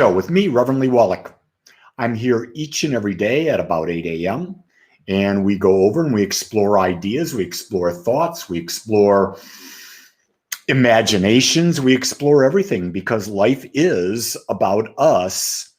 So with me, Reverend Lee Wallach. I'm here each and every day at about 8 a.m. and we go over and we explore ideas, we explore thoughts, we explore imaginations, we explore everything because life is about us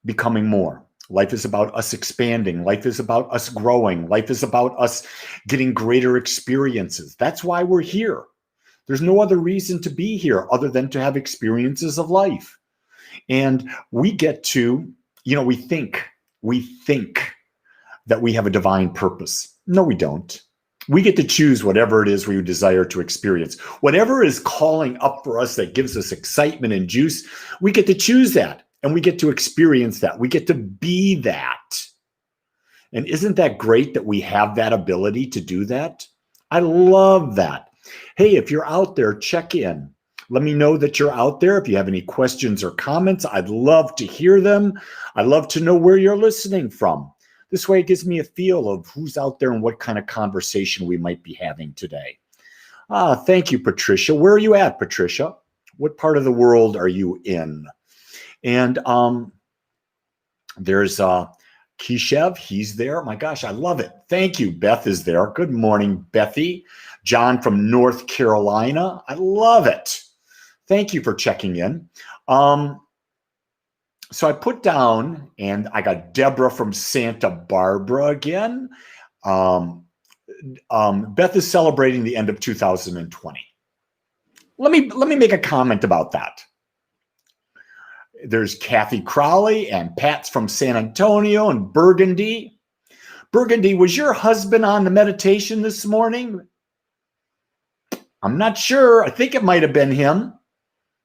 becoming more. Life is about us expanding. Life is about us growing. Life is about us getting greater experiences. That's why we're here. There's no other reason to be here other than to have experiences of life. And we get to, we think that we have a divine purpose. No, we don't. We get to choose whatever it is we desire to experience. Whatever is calling up for us that gives us excitement and juice, we get to choose that and we get to experience that. We get to be that. And isn't that great that we have that ability to do that? I love that. Hey, if you're out there, check in. Let me know that you're out there. If you have any questions or comments, I'd love to hear them. I'd love to know where you're listening from. This way it gives me a feel of who's out there and what kind of conversation we might be having today. Thank you, Patricia. Where are you at, Patricia? What part of the world are you in? And there's Kishev. He's there. My gosh, I love it. Thank you. Beth is there. Good morning, Bethy. John from North Carolina. I love it. Thank you for checking in. So I put down, and I got Deborah from Santa Barbara again. Beth is celebrating the end of 2020. Let me make a comment about that. There's Kathy Crowley and Pat's from San Antonio and Burgundy. Burgundy, was your husband on the meditation this morning? I'm not sure. I think it might have been him.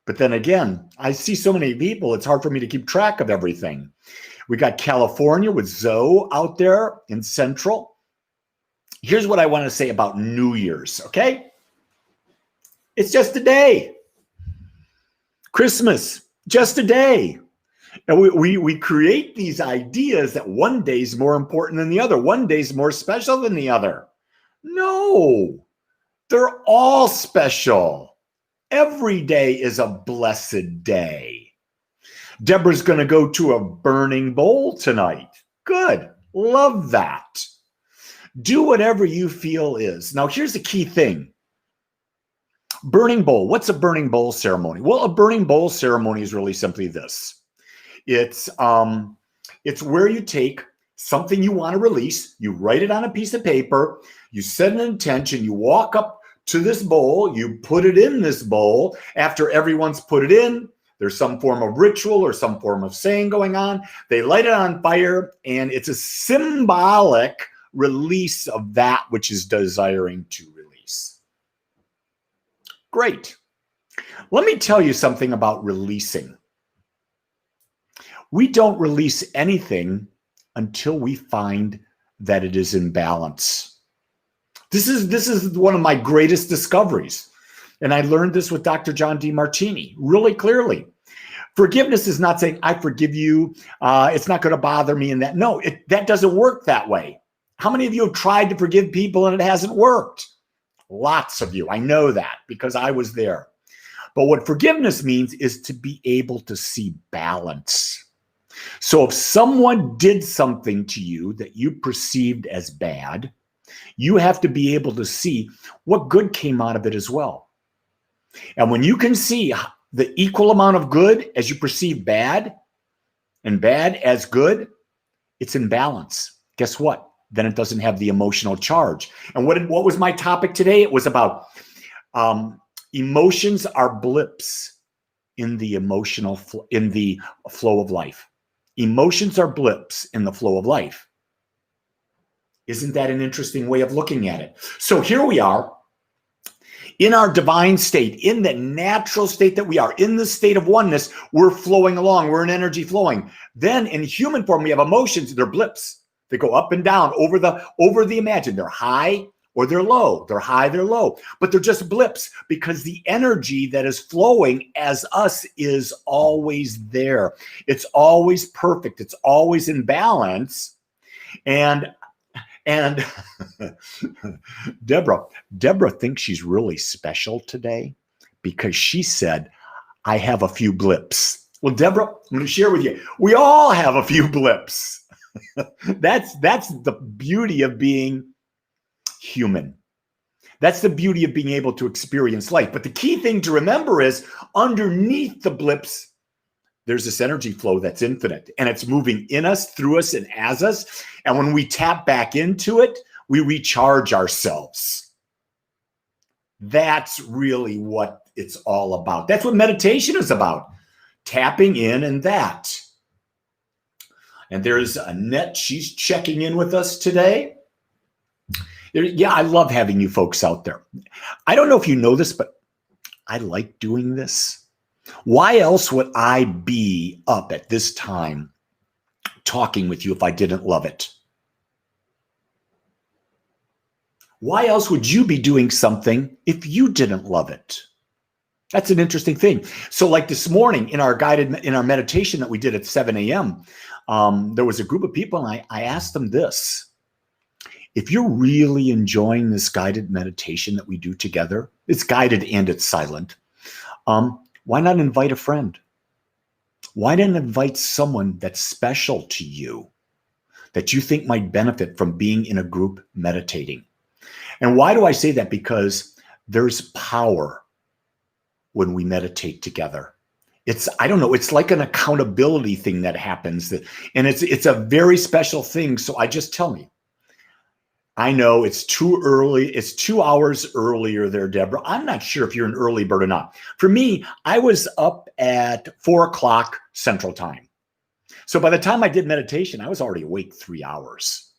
But then again, I see so many people, it's hard for me to keep track of everything. We got California with Zoe out there in Central. Here's what I want to say about New Year's, okay? It's just a day. Christmas, just a day. And we create these ideas that one day is more important than the other. One day is more special than the other. No, they're all special. Every day is a blessed day. Deborah's going to go to a burning bowl tonight. Good. Love that. Do whatever you feel is. Now, here's the key thing. Burning bowl. What's a burning bowl ceremony? Well, a burning bowl ceremony is really simply this. It's where you take something you want to release, you write it on a piece of paper, you set an intention, you walk up to this bowl, you put it in this bowl. After everyone's put it in, there's some form of ritual or some form of saying going on. They light it on fire, and it's a symbolic release of that which is desiring to release. Great. Let me tell you something about releasing. We don't release anything until we find that it is in balance. This is one of my greatest discoveries. And I learned this with Dr. John Demartini really clearly. Forgiveness is not saying, I forgive you. It's not going to bother me in that. No, that doesn't work that way. How many of you have tried to forgive people and it hasn't worked? Lots of you. I know that because I was there. But what forgiveness means is to be able to see balance. So if someone did something to you that you perceived as bad, you have to be able to see what good came out of it as well. And when you can see the equal amount of good as you perceive bad and bad as good, it's in balance. Guess what? Then it doesn't have the emotional charge. And what was my topic today? It was about emotions are blips in the in the flow of life. Emotions are blips in the flow of life. Isn't that an interesting way of looking at it? So here we are in our divine state, in the natural state that we are, in the state of oneness, we're flowing along, we're in energy flowing. Then in human form, we have emotions, they're blips. They go up and down over the imagined. They're high or they're low. They're high, they're low. But they're just blips because the energy that is flowing as us is always there. It's always perfect. It's always in balance. And Deborah thinks she's really special today because she said, I have a few blips. Well, Deborah, I'm going to share with you. We all have a few blips. That's the beauty of being human. That's the beauty of being able to experience life. But the key thing to remember is underneath the blips, there's this energy flow that's infinite, and it's moving in us, through us, and as us. And when we tap back into it, we recharge ourselves. That's really what it's all about. That's what meditation is about. Tapping in and that. And there's Annette. She's checking in with us today. Yeah, I love having you folks out there. I don't know if you know this, but I like doing this. Why else would I be up at this time talking with you if I didn't love it? Why else would you be doing something if you didn't love it? That's an interesting thing. So like this morning in our meditation that we did at 7 a.m., there was a group of people, and I asked them this. If you're really enjoying this guided meditation that we do together, it's guided and it's silent, why not invite a friend? Why not invite someone that's special to you that you think might benefit from being in a group meditating? And why do I say that? Because there's power when we meditate together. I don't know, it's like an accountability thing that happens, and it's a very special thing. So tell me. I know it's too early. It's 2 hours earlier there, Deborah. I'm not sure if you're an early bird or not. For me, I was up at 4 o'clock Central Time. So by the time I did meditation, I was already awake 3 hours.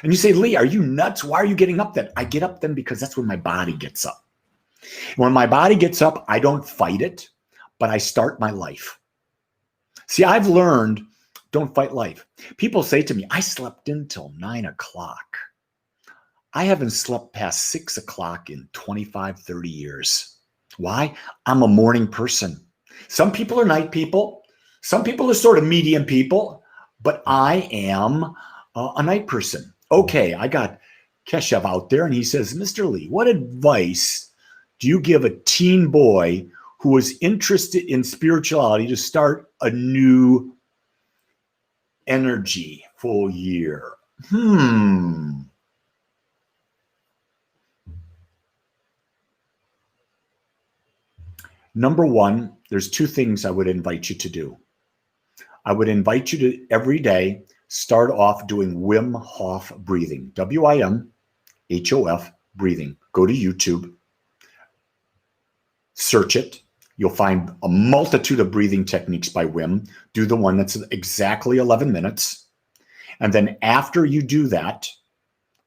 And you say, Lee, are you nuts? Why are you getting up then? I get up then because that's when my body gets up. When my body gets up, I don't fight it, but I start my life. See, I've learned, don't fight life. People say to me, I slept until 9 o'clock. I haven't slept past 6 o'clock in 25, 30 years. Why? I'm a morning person. Some people are night people. Some people are sort of medium people, but I am a night person. Okay, I got Keshav out there, and he says, Mr. Lee, what advice do you give a teen boy who is interested in spirituality to start a new energy full year? Number one, there's 2 things I would invite you to do. I would invite you to every day start off doing Wim Hof breathing, WIMHOF breathing. Go to YouTube, search it. You'll find a multitude of breathing techniques by Wim. Do the one that's exactly 11 minutes. And then after you do that,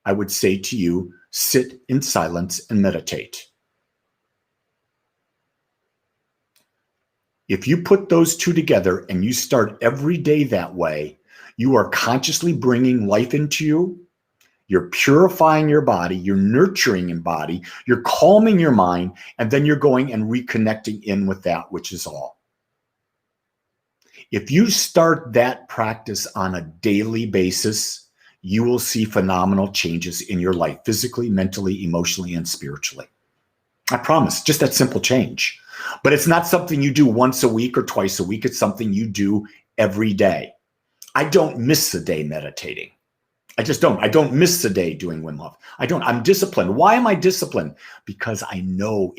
I would say to you, sit in silence and meditate. If you put those 2 together and you start every day that way, you are consciously bringing life into you. You're purifying your body. You're nurturing your body. You're calming your mind. And then you're going and reconnecting in with that which is all. If you start that practice on a daily basis, you will see phenomenal changes in your life, physically, mentally, emotionally, and spiritually. I promise, just that simple change. But it's not something you do once a week or twice a week. It's something you do every day. I don't miss a day meditating. I just don't. I don't miss a day doing Wim Hof. I'm disciplined. Why am I disciplined? Because I know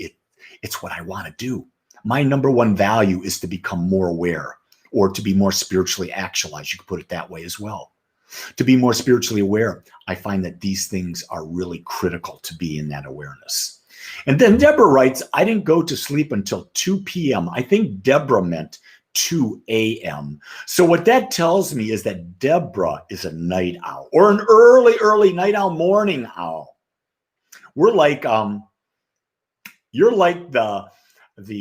it's what I want to do. My number one value is to become more aware, or to be more spiritually actualized. You could put it that way as well. To be more spiritually aware, I find that these things are really critical to be in that awareness. And then Deborah writes, I didn't go to sleep until 2 p.m. I think Deborah meant 2 a.m. So what that tells me is that Deborah is a night owl, or an early night owl, morning owl. We're like, you're like the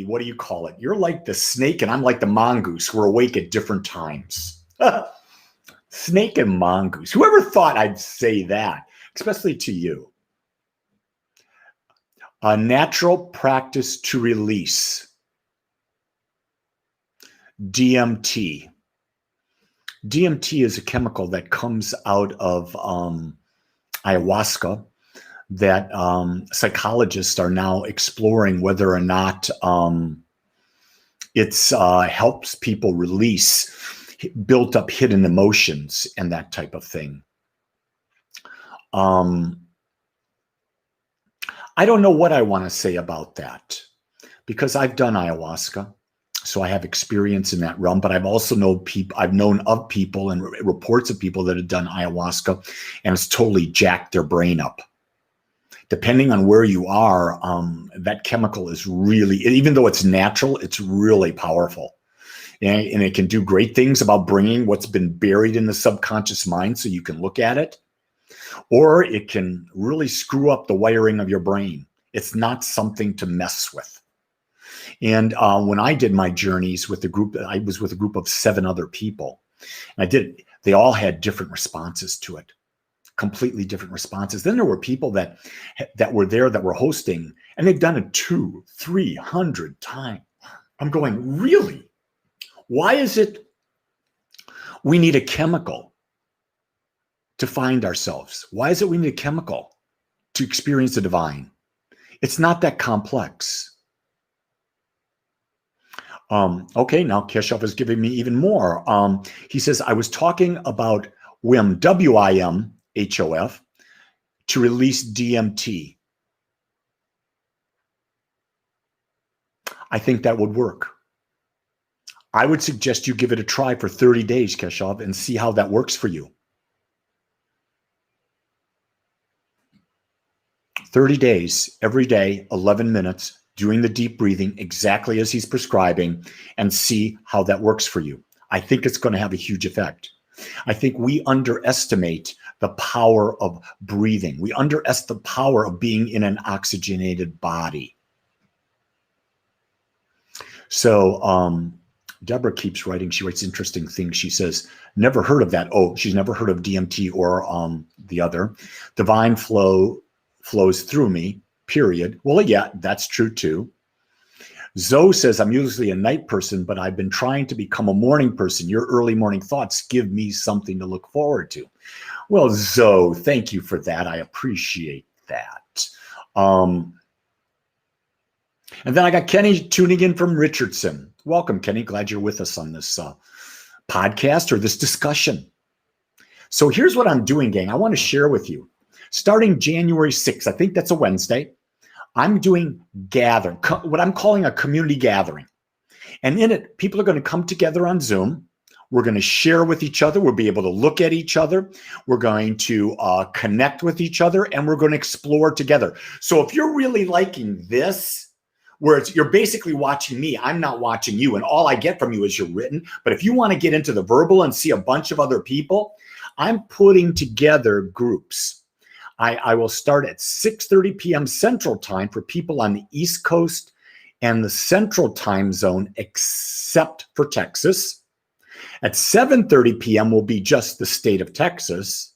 what do you call it? You're like the snake and I'm like the mongoose. We're awake at different times. Snake and mongoose. Whoever thought I'd say that, especially to you. A natural practice to release. DMT. DMT is a chemical that comes out of ayahuasca that psychologists are now exploring whether or not It's helps people release built up hidden emotions and that type of thing. I don't know what I want to say about that because I've done ayahuasca, so I have experience in that realm. But I've also known of people and reports of people that have done ayahuasca, and it's totally jacked their brain up. Depending on where you are, that chemical is really, even though it's natural, it's really powerful. And it can do great things about bringing what's been buried in the subconscious mind so you can look at it. Or it can really screw up the wiring of your brain. It's not something to mess with. And when I did my journeys with the group, I was with a group of 7 other people. And they all had different responses to it. Completely different responses. Then there were people that were there that were hosting, and they've done it 200-300 times. I'm going, really? Why is it we need a chemical to find ourselves? Why is it we need a chemical to experience the divine? It's not that complex. Okay, now Keshav is giving me even more. He says, I was talking about WIM, WIMHOF, to release DMT. I think that would work. I would suggest you give it a try for 30 days, Keshav, and see how that works for you. 30 days, every day, 11 minutes, doing the deep breathing exactly as he's prescribing, and see how that works for you. I think it's going to have a huge effect. I think we underestimate the power of breathing. We underestimate the power of being in an oxygenated body. So Deborah keeps writing. She writes interesting things. She says, never heard of that. Oh, she's never heard of DMT or the other. Divine flow flows through me, period. Well, yeah, that's true too. Zoe says, I'm usually a night person, but I've been trying to become a morning person. Your early morning thoughts give me something to look forward to. Well, Zoe, thank you for that. I appreciate that. And then I got Kenny tuning in from Richardson. Welcome, Kenny. Glad you're with us on this podcast or this discussion. So here's what I'm doing, gang. I want to share with you. Starting January 6th, I think that's a Wednesday, I'm doing what I'm calling a community gathering. And in it, people are going to come together on Zoom. We're going to share with each other. We'll be able to look at each other. We're going to connect with each other, and we're going to explore together. So if you're really liking this, where you're basically watching me, I'm not watching you, and all I get from you is your written. But if you want to get into the verbal and see a bunch of other people, I'm putting together groups. I will start at 6:30 p.m. Central Time for people on the East Coast and the Central Time Zone, except for Texas. At 7:30 p.m. will be just the state of Texas.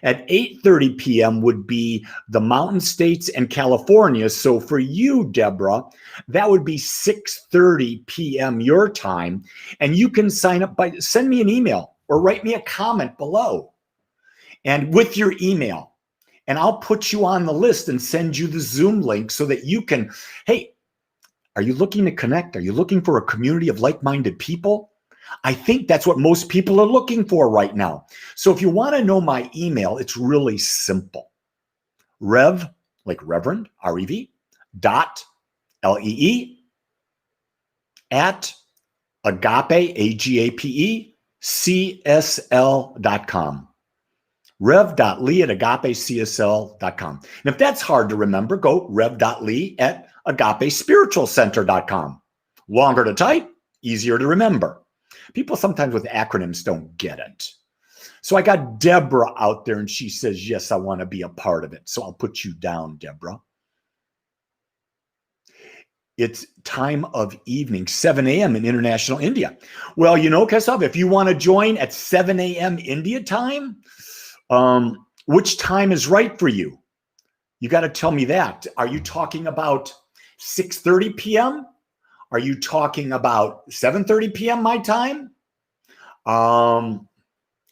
At 8:30 p.m. would be the Mountain States and California. So for you, Deborah, that would be 6:30 p.m. your time. And you can sign up by send me an email or write me a comment below and with your email. And I'll put you on the list and send you the Zoom link so that you can, hey, are you looking to connect? Are you looking for a community of like-minded people? I think that's what most people are looking for right now. So if you want to know my email, it's really simple. Rev, like Reverend, R-E-V, dot, L-E-E, at agape, A-G-A-P-E, CSL.com. rev.lee at agapecsl.com. And if that's hard to remember, go rev.lee at agapespiritualcenter.com. Longer to type, easier to remember. People sometimes with acronyms don't get it. So I got Deborah out there and she says, yes, I want to be a part of it. So I'll put you down, Deborah. It's time of evening, 7 a.m. in international India. Well, you know, Keshav, if you want to join at 7 a.m. India time, which time is right for you? You got to tell me that. Are you talking about 6:30 p.m.? Are you talking about 7:30 p.m. my time?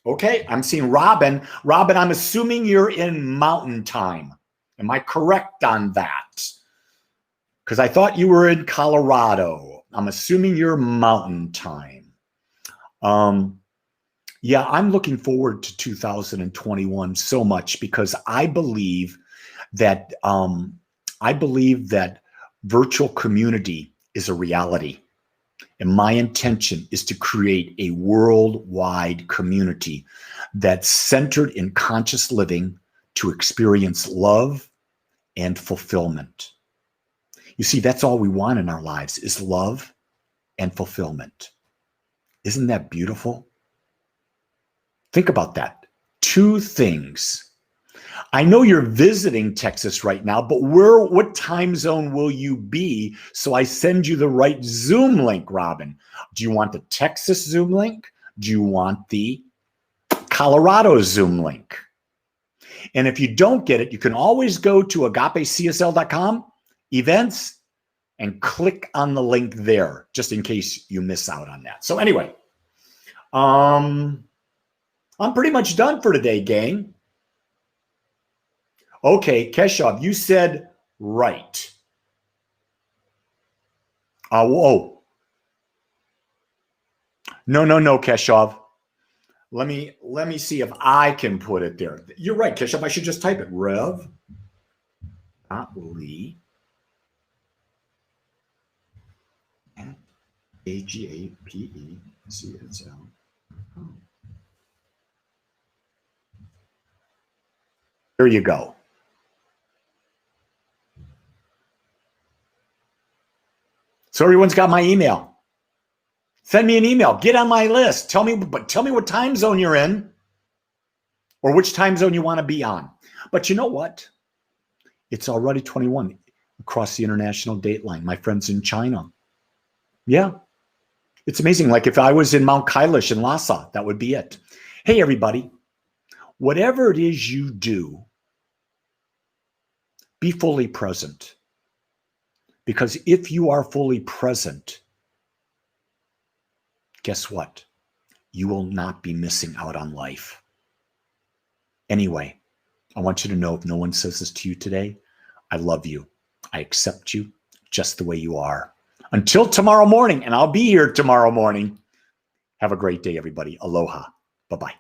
Okay, I'm seeing Robin. Robin, I'm assuming you're in Mountain Time. Am I correct on that? Because I thought you were in Colorado. I'm assuming you're Mountain Time. Yeah, I'm looking forward to 2021 so much because I believe that virtual community is a reality. And my intention is to create a worldwide community that's centered in conscious living to experience love and fulfillment. You see, that's all we want in our lives is love and fulfillment. Isn't that beautiful? Think about that. Two things. I know you're visiting Texas right now, but what time zone will you be so I send you the right Zoom link, Robin? Do you want the Texas Zoom link? Do you want the Colorado Zoom link? And if you don't get it, you can always go to agapecsl.com, events, and click on the link there, just in case you miss out on that. So anyway, I'm pretty much done for today, gang. Okay, Keshav, you said right. Whoa. No, Keshav. Let me see if I can put it there. You're right, Keshav. I should just type it. Rev. Lee. AGAPECSL. There you go. So everyone's got my email. Send me an email. Get on my list. Tell me what time zone you're in or which time zone you want to be on. But you know what? It's already 21 across the international date line. My friends in China. Yeah. It's amazing. Like if I was in Mount Kailash in Lhasa, that would be it. Hey, everybody. Whatever it is you do, be fully present. Because if you are fully present, guess what? You will not be missing out on life. Anyway, I want you to know if no one says this to you today, I love you. I accept you just the way you are. Until tomorrow morning, and I'll be here tomorrow morning. Have a great day, everybody. Aloha. Bye-bye.